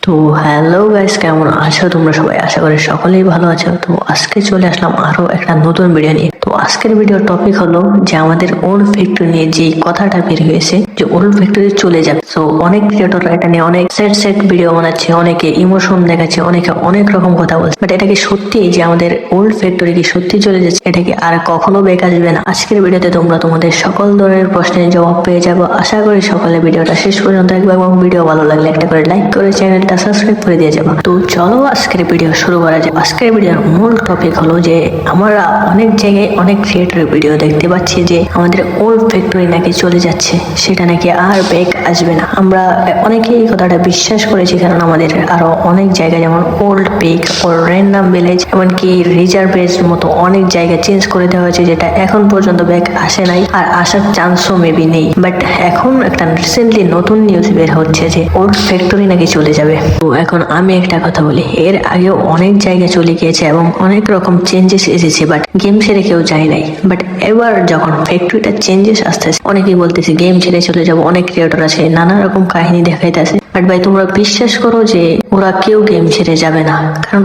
তো hello guys, কেমন আছো তোমরা সবাই? আশা করি সকলেই ভালো আছো। তো আজকে চলে আসলাম আরো একটা নতুন ভিডিও নিয়ে। তো আজকের ভিডিওর টপিক হলো যে আমাদের ওল্ড ফ্যাক্টরি নিয়ে যে কথাটা বের হয়েছে যে ওল্ড ফ্যাক্টরি চলে যাবে। তো অনেক ক্রিয়েটররা এটা নিয়ে অনেক সেট ভিডিও বানাচ্ছে, অনেকে ইমোশন দেখাচ্ছে, অনেকে অনেক রকম কথা বলছে। বাট এটা কি সত্যি যে আমাদের ওল্ড ফ্যাক্টরি কি সত্যি চলে যাচ্ছে? এটা কি আর কখনো ব্যাক আসবে না? আজকের ভিডিওতে তোমরা তোমাদের সকল ধরনের প্রশ্নের জবাব পেয়ে যাবো। আশা করি সকলে ভিডিওটা শেষ পর্যন্ত দেখবে এবং ভিডিও ভালো লাগলে একটা করে লাইক করে চ্যানেলটা সাবস্ক্রাইব করে দিয়ে যাবো। তো চলো আজকের ভিডিও শুরু করা যায়। আজকের ভিডিওর মূল টপিক হলো যে আমরা অনেক জায়গায় অনেক ক্রিয়েটরের ভিডিও দেখতে পাচ্ছি যে আমাদের ওল্ড ফ্যাক্টরি নাকি চলে যাচ্ছে, সেটা নাকি আর ব্যাক আসবে না। আমরা অনেকেই এই কথাটা বিশ্বাস করেছি, কারণ আমাদের আরো অনেক জায়গা যেমন ওল্ড পিক ও র্যান্ডম ভিলেজ এমনকি রিজার্ভের মতো অনেক জায়গা চেঞ্জ করে দেওয়া হয়েছে, যেটা এখন পর্যন্ত ব্যাক আসে নাই আর আসার চান্সও মেবি নেই। বাট এখন একটা রিসেন্টলি নতুন নিউজ বের হচ্ছে যে ওল্ড ফ্যাক্টরি নাকি চলে যাবে। তো এখন আমি একটা কথা বলি, এর আগেও অনেক জায়গা চলে গিয়েছে এবং অনেক রকম চেঞ্জেস এসেছে, বাট গেম ছেড়ে কেউ যায় নাই। বাট এবার যখন ফ্যাক্টরিটা চেঞ্জেস আসতেছে, অনেকেই বলতেছে গেম ছেড়ে চলে যাবো। অনেক ক্রিয়েটর আছে নানা রকম কাহিনী দেখাইতেছে। বাট ভাই, তোমরা বিশ্বাস করো যে ওরা কেউ গেম ছেড়ে যাবে না, কারণ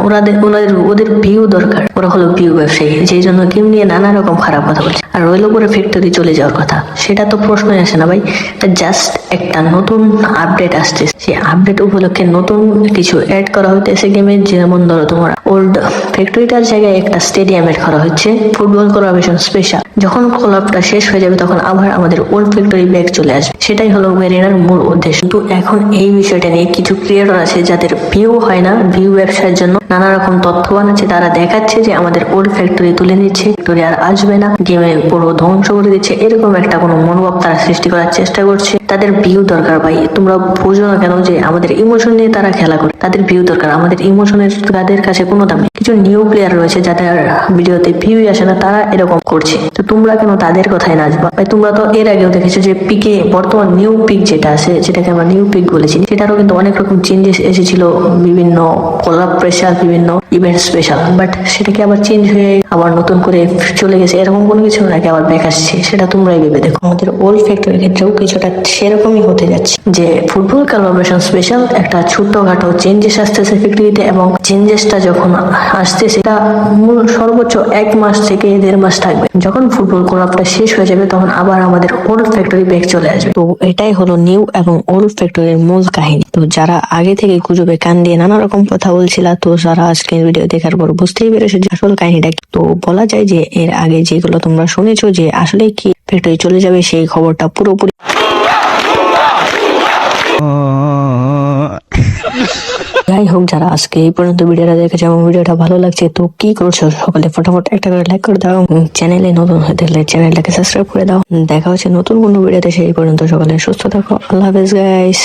ওদের ভিউ দরকার। ওরা হলো ভিউ ব্যবসায়ী, যেই জন্য গেম নিয়ে নানা রকম খারাপ কথা বলছে। আর রইল করে ফ্যাক্টরি চলে যাওয়ার কথা, সেটা তো প্রশ্নই আসে না ভাই। এটা জাস্ট একটা নতুন আপডেট আসছে, সেই আপডেট উপলক্ষে নতুন কিছু অ্যাড করা হইতেছে গেমে। যেমন ধরো তোমার ওল্ড ফ্যাক্টরিটার জায়গায় একটা স্টেডিয়াম অ্যাড করা হচ্ছে, ফুটবল কোলাবরেশন স্পেশাল। যখন কোলাবটা শেষ হয়ে যাবে তখন আবার আমাদের ওল্ড ফ্যাক্টরি ব্যাক চলে আসবে, সেটাই হলো গেরিনার মূল উদ্দেশ্য। কিন্তু এখন এই বিষয়টা নিয়ে কিছু ক্রিয়েটর আছে যাদের ভিউ হয় না, ভিউ ব্যবসার জন্য নানা রকম তথ্য বানাচ্ছে। তারা দেখাচ্ছে যে আমাদের ওল্ড ফ্যাক্টরি তুলে নিচ্ছে, ফ্যাক্টরি আর আসবে না, গেমে পুরো ধ্বংস করে দিচ্ছে, এরকম একটা কোনো মনোভাব তারা সৃষ্টি করার চেষ্টা করছে। তাদের ভিউ দরকার ভাই, তোমরা বুঝো না কেন যে আমাদের ইমোশন নিয়ে তারা খেলা করে? তাদের ভিউ দরকার, আমাদের ইমোশনের তাদের কাছে কোনো দাম নেই। কিছু নিউ প্লেয়ার রয়েছে যাদের ভিডিওতে ভিউ আসে না, তারা এরকম করছে। তো তোমরা কেন তাদের কথাই নাচবা ভাই? তোমরা তো এর আগেও দেখেছো যে পিকে বর্তমান নিউ পিক যেটা আছে, যেটাকে আমরা নিউ পিক বলেছি, সেটারও কিন্তু অনেক রকম চেঞ্জেস এসেছিল, বিভিন্ন কোলাব স্পেশাল, বিভিন্ন ইভেন্ট স্পেশাল। বাট সেটাকে আবার চেঞ্জ হয়ে আবার নতুন করে চলে গেছে, এরকম কোনো কিছু নাকি আবার ব্যাক আসছে, সেটা তোমরাই ভেবে দেখো। আমাদের ওল্ড ফ্যাক্টরির ক্ষেত্রেও কিছুটা সেরকমই হতে যাচ্ছে, যে ফুটবল কোলাবরেশন স্পেশাল একটা ছোট্টখাটো চেঞ্জেস আসতেছে ফ্যাক্টরিতে, এবং চেঞ্জেসটা যখন আসতেছে সেটা সর্বোচ্চ 1 মাস থেকে 1.5 মাস থাকবে। যখন ফুটবল কোলাবটা শেষ হয়ে যাবে তখন আবার আমাদের ওল্ড ফ্যাক্টরি ব্যাক চলে আসবে। তো এটাই হলো নিউ এবং ওল্ড ফ্যাক্টরির মূল কাহিনী। তো যারা আগে থেকে গুজবে কান দিয়ে নানা রকম কথা বলছিল, তো যারা আজকের ভিডিও দেখার পর বুঝতেই পেরেছে যে আসল কাহিনীটা কি। তো বলা যায় যে এর আগে যেগুলো তোমরা শুনেছো যে আসলে কি ফ্যাক্টরি চলে যাবে, সেই খবরটা পুরোপুরি যাই হোক, যারা আজকে এই পর্যন্ত ভিডিওটা দেখেছে এবং ভিডিওটা ভালো লাগছে, তো কি করছো? সকালে ফটাফট একটা করে লাইক করে দাও, চ্যানেলে নতুন হয়ে থাকলে চ্যানেলটাকে সাবস্ক্রাইব করে দাও। দেখা হচ্ছে নতুন কোনো ভিডিওতে, সেই পর্যন্ত সকালে সুস্থ থাকো। আল্লাহ হাফেজ গাইস।